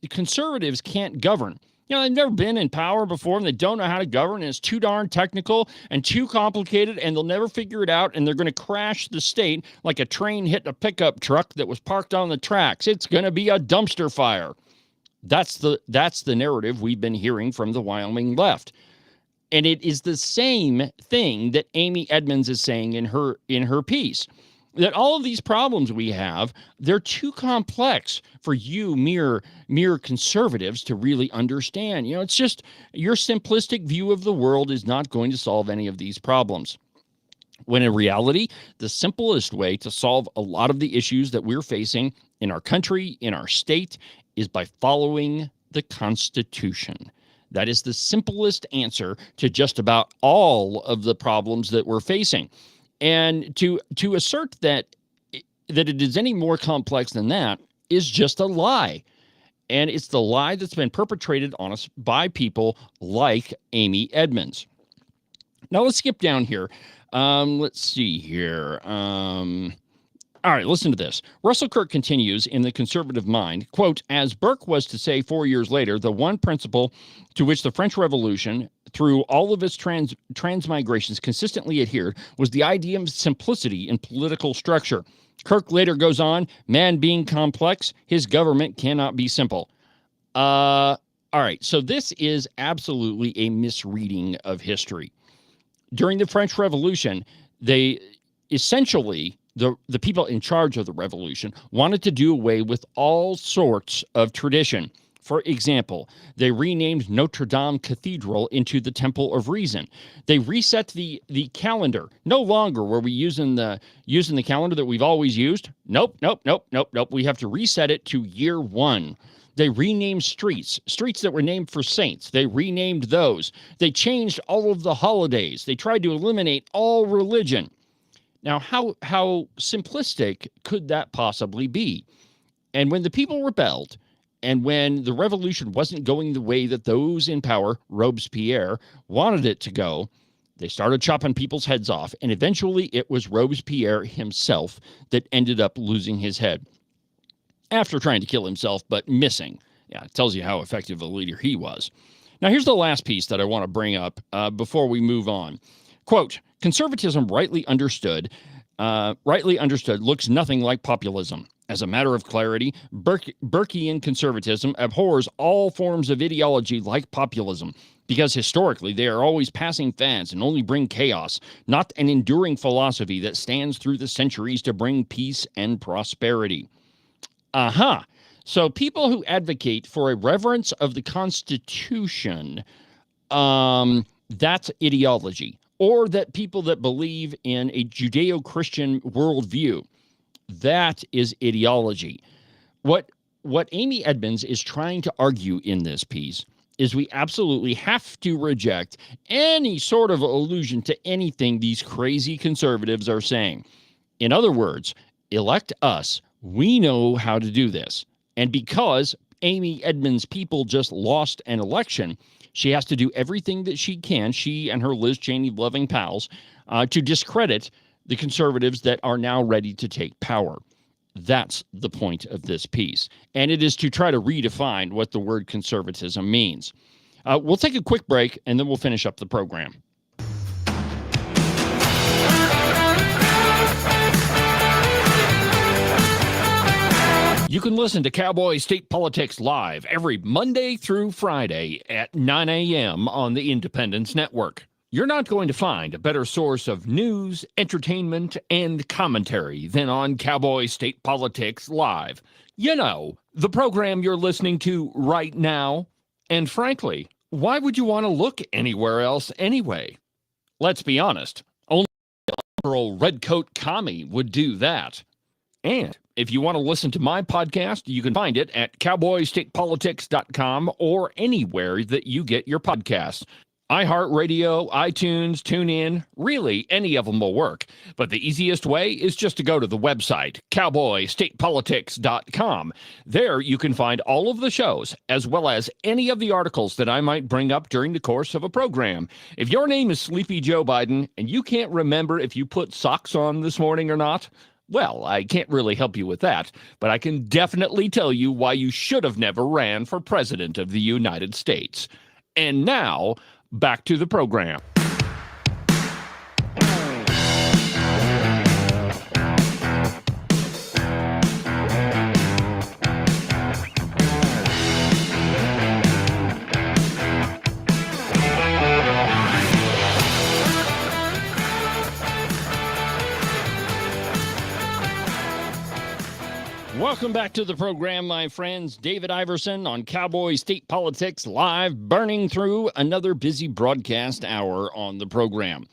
conservatives can't govern. They've never been in power before, and they don't know how to govern, and it's too darn technical and too complicated, and they'll never figure it out, and they're going to crash the state like a train hit a pickup truck that was parked on the tracks. It's going to be a dumpster fire. That's the narrative we've been hearing from the Wyoming left. And it is the same thing that Amy Edmonds is saying in her piece, that all of these problems we have, they're too complex for you mere conservatives to really understand. It's just your simplistic view of the world is not going to solve any of these problems. When in reality, the simplest way to solve a lot of the issues that we're facing in our country, in our state, is by following the Constitution. That is the simplest answer to just about all of the problems that we're facing. And to assert that it is any more complex than that is just a lie. And it's the lie that's been perpetrated on us by people like Amy Edmonds. Now let's skip down here. Let's see here. All right, listen to this. Russell Kirk continues in The Conservative Mind, quote, as Burke was to say 4 years later, the one principle to which the French Revolution, through all of its transmigrations, consistently adhered was the idea of simplicity in political structure. Kirk later goes on, man being complex, his government cannot be simple. All right, so this is absolutely a misreading of history. During the French Revolution, they essentially... The people in charge of the revolution wanted to do away with all sorts of tradition. For example, they renamed Notre Dame Cathedral into the Temple of Reason. They reset the calendar. No longer were we using the calendar that we've always used. Nope. We have to reset it to year one. They renamed streets that were named for saints. They renamed those. They changed all of the holidays. They tried to eliminate all religion. Now, how simplistic could that possibly be? And when the people rebelled, and when the revolution wasn't going the way that those in power, Robespierre, wanted it to go, they started chopping people's heads off, and eventually it was Robespierre himself that ended up losing his head after trying to kill himself, but missing. Yeah, it tells you how effective a leader he was. Now, here's the last piece that I want to bring up before we move on. Quote, conservatism rightly understood looks nothing like populism. As a matter of clarity, Burkean conservatism abhors all forms of ideology like populism, because historically they are always passing fads and only bring chaos, not an enduring philosophy that stands through the centuries to bring peace and prosperity. So people who advocate for a reverence of the Constitution, that's ideology. Or that people that believe in a Judeo-Christian worldview, that is ideology. What Amy Edmonds is trying to argue in this piece is we absolutely have to reject any sort of allusion to anything these crazy conservatives are saying. In other words, elect us. We know how to do this. And because Amy Edmonds' people just lost an election, she has to do everything that she can, she and her Liz Cheney loving pals, to discredit the conservatives that are now ready to take power. That's the point of this piece. And it is to try to redefine what the word conservatism means. We'll take a quick break, and then we'll finish up the program. You can listen to Cowboy State Politics live every Monday through Friday at 9 a.m. on the Independence Network. You're not going to find a better source of news, entertainment, and commentary than on Cowboy State Politics live. You know, the program you're listening to right now. And frankly, why would you want to look anywhere else anyway? Let's be honest, only a liberal redcoat commie would do that. And if you want to listen to my podcast, you can find it at cowboystatepolitics.com or anywhere that you get your podcasts. iHeartRadio, iTunes, TuneIn, really any of them will work. But the easiest way is just to go to the website, cowboystatepolitics.com. There you can find all of the shows, as well as any of the articles that I might bring up during the course of a program. If your name is Sleepy Joe Biden and you can't remember if you put socks on this morning or not, well, I can't really help you with that, but I can definitely tell you why you should have never ran for president of the United States. And now, back to the program. Welcome back to the program, my friends. David Iverson on Cowboy State Politics Live, burning through another busy broadcast hour on the program.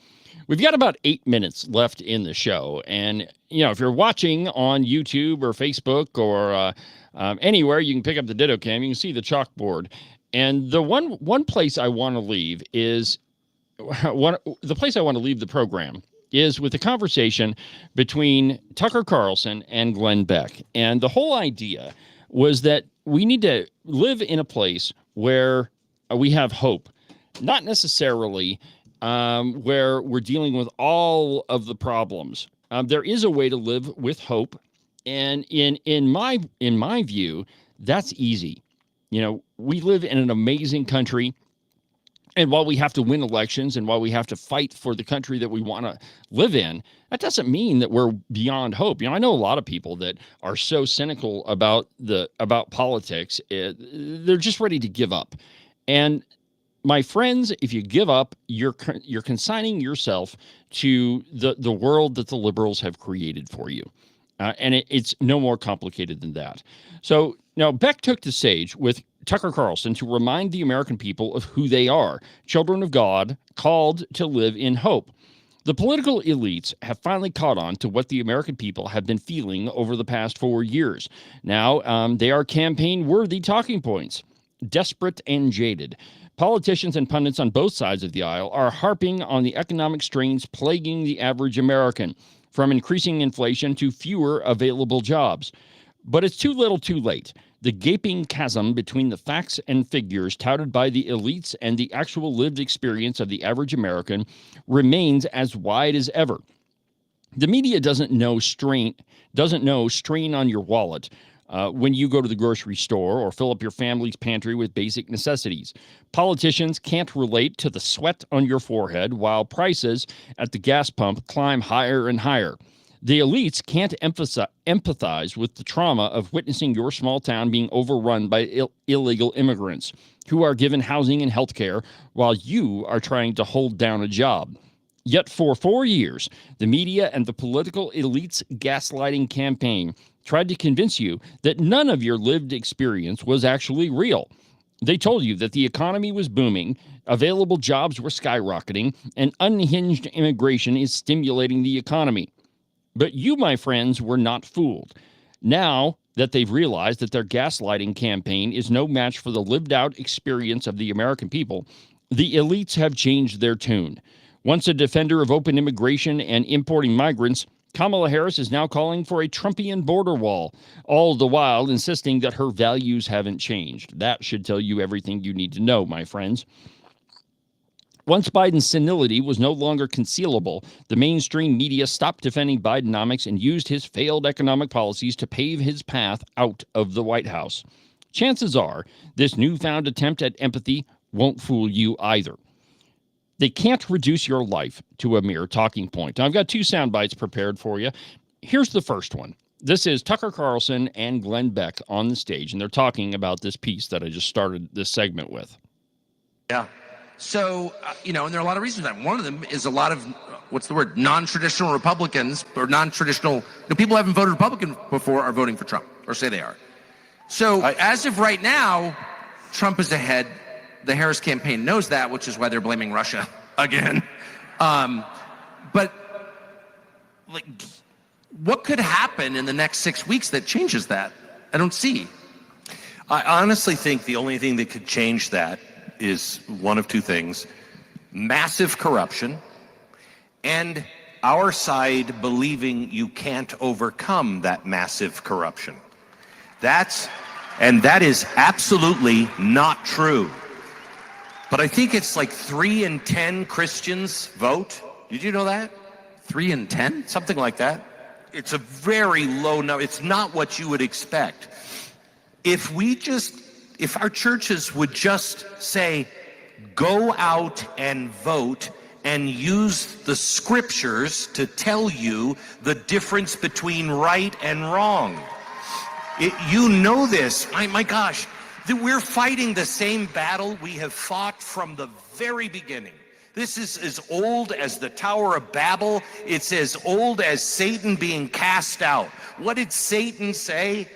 We've got about 8 minutes left in the show. And, you know, if you're watching on YouTube or Facebook or anywhere, you can pick up the Ditto Cam. You can see the chalkboard. And the one place I want to leave is the place I want to leave the program is with the conversation between Tucker Carlson and Glenn Beck. And the whole idea was that we need to live in a place where we have hope, not necessarily where we're dealing with all of the problems. There is a way to live with hope. And in my view, that's easy. You know, we live in an amazing country. And while we have to win elections and while we have to fight for the country that we want to live in, that doesn't mean that we're beyond hope. You know, I know a lot of people that are so cynical about politics. They're just ready to give up. And my friends, if you give up, you're consigning yourself to the world that the liberals have created for you. And it's no more complicated than that. So now Beck took the stage with Tucker Carlson to remind the American people of who they are, children of God, called to live in hope. The political elites have finally caught on to what the American people have been feeling over the past 4 years. Now, they are campaign-worthy talking points, desperate and jaded. Politicians and pundits on both sides of the aisle are harping on the economic strains plaguing the average American, from increasing inflation to fewer available jobs. But it's too little too late. The gaping chasm between the facts and figures touted by the elites and the actual lived experience of the average American remains as wide as ever. The media doesn't know strain on your wallet when you go to the grocery store or fill up your family's pantry with basic necessities. Politicians can't relate to the sweat on your forehead while prices at the gas pump climb higher and higher. The elites can't empathize with the trauma of witnessing your small town being overrun by illegal immigrants who are given housing and health care while you are trying to hold down a job. Yet for 4 years, the media and the political elites' gaslighting campaign tried to convince you that none of your lived experience was actually real. They told you that the economy was booming, available jobs were skyrocketing, and unhinged immigration is stimulating the economy. But you, my friends, were not fooled. Now that they've realized that their gaslighting campaign is no match for the lived-out experience of the American people, the elites have changed their tune. Once a defender of open immigration and importing migrants, Kamala Harris is now calling for a Trumpian border wall, all the while insisting that her values haven't changed. That should tell you everything you need to know, my friends. Once Biden's senility was no longer concealable, the mainstream media stopped defending Bidenomics and used his failed economic policies to pave his path out of the White House. Chances are this newfound attempt at empathy won't fool you either. They can't reduce your life to a mere talking point. Now, I've got 2 sound bites prepared for you. Here's the first one. This is Tucker Carlson and Glenn Beck on the stage, and they're talking about this piece that I just started this segment with. Yeah. So, and there are a lot of reasons for that. One of them is a lot of, non-traditional Republicans or non-traditional, people who haven't voted Republican before are voting for Trump, or say they are. So, as of right now, Trump is ahead. The Harris campaign knows that, which is why they're blaming Russia again. But what could happen in the next 6 weeks that changes that? I don't see. I honestly think the only thing that could change that is one of 2 things: massive corruption and our side believing you can't overcome that massive corruption. That is absolutely not true. But I think it's like 3 in 10 Christians vote. Did you know that? 3 in 10? Something like that. It's a very low number. It's not what you would expect. If our churches would just say, go out and vote and use the scriptures to tell you the difference between right and wrong. You know this. My gosh. That we're fighting the same battle we have fought from the very beginning. This is as old as the Tower of Babel. It's as old as Satan being cast out. What did Satan say?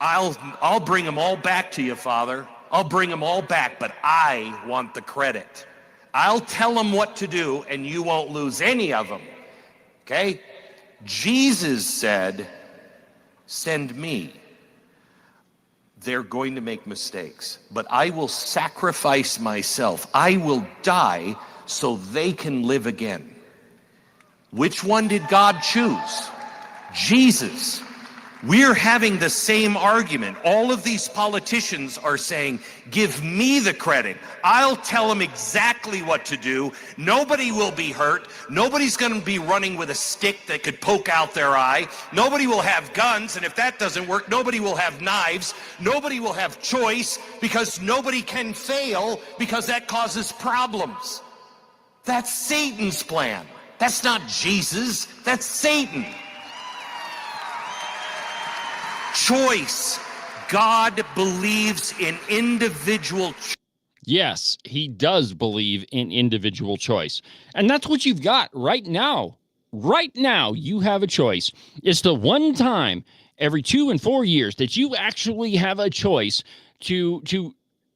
I'll bring them all back to you, Father. I'll bring them all back, but I want the credit. I'll tell them what to do, and you won't lose any of them. Okay? Jesus said, send me. They're going to make mistakes, but I will sacrifice myself. I will die so they can live again. Which one did God choose? Jesus. We're having the same argument. All of these politicians are saying, give me the credit. I'll tell them exactly what to do. Nobody will be hurt. Nobody's going to be running with a stick that could poke out their eye. Nobody will have guns, and if that doesn't work, nobody will have knives. Nobody will have choice because nobody can fail because that causes problems. That's Satan's plan. That's not Jesus. That's Satan. Choice. God believes in individual choice. Yes, he does believe in individual choice. And that's what you've got right now. Right now, you have a choice. It's the one time every 2 and 4 years that you actually have a choice to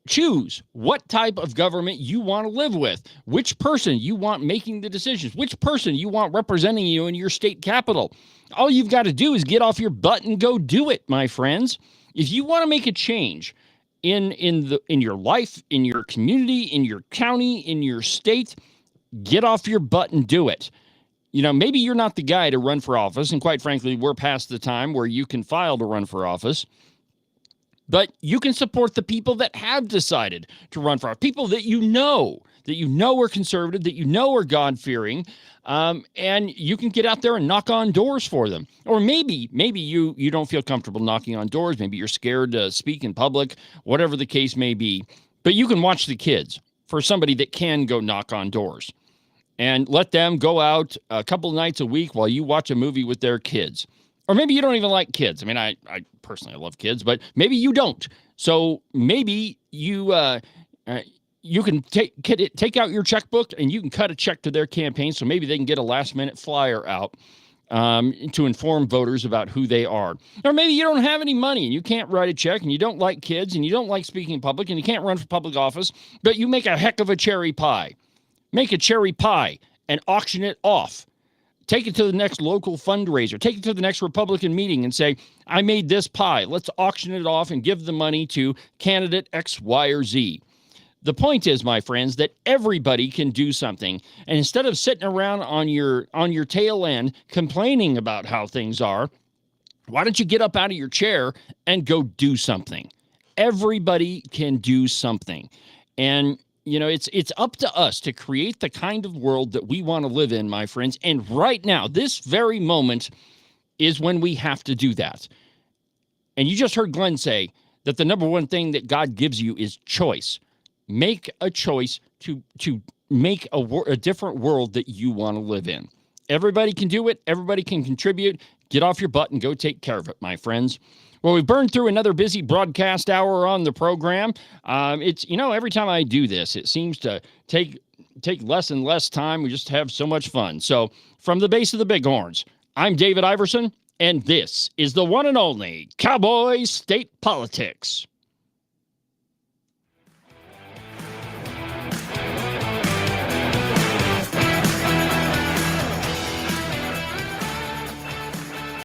choose what type of government you want to live with, which person you want making the decisions, which person you want representing you in your state capital. All you've got to do is get off your butt and go do it, my friends. If you want to make a change in your life, in your community, in your county, in your state, get off your butt and do it. Maybe you're not the guy to run for office, and quite frankly, we're past the time where you can file to run for office. But you can support the people that have decided to run for office, people that you know are conservative, that you know are God-fearing, and you can get out there and knock on doors for them. Or maybe you don't feel comfortable knocking on doors. Maybe you're scared to speak in public, whatever the case may be. But you can watch the kids for somebody that can go knock on doors. And let them go out a couple nights a week while you watch a movie with their kids. Or maybe you don't even like kids. I mean, I personally love kids, but maybe you don't. So maybe you can take out your checkbook and you can cut a check to their campaign, so maybe they can get a last-minute flyer out to inform voters about who they are. Or maybe you don't have any money and you can't write a check and you don't like kids and you don't like speaking in public and you can't run for public office, but you make a heck of a cherry pie. Make a cherry pie and auction it off. Take it to the next local fundraiser. Take it to the next Republican meeting and say, I made this pie. Let's auction it off and give the money to candidate X, Y, or Z. The point is, my friends, that everybody can do something. And instead of sitting around on your tail end complaining about how things are, why don't you get up out of your chair and go do something? Everybody can do something. And it's up to us to create the kind of world that we want to live in, my friends. And right now, this very moment is when we have to do that. And you just heard Glenn say that the number one thing that God gives you is choice. Make a choice to make a different world that you want to live in. Everybody can do it. Everybody can contribute. Get off your butt and go take care of it, my friends. Well, we've burned through another busy broadcast hour on the program. It's, every time I do this, it seems to take less and less time. We just have so much fun. So from the base of the Bighorns, I'm David Iverson, and this is the one and only Cowboy State Politics.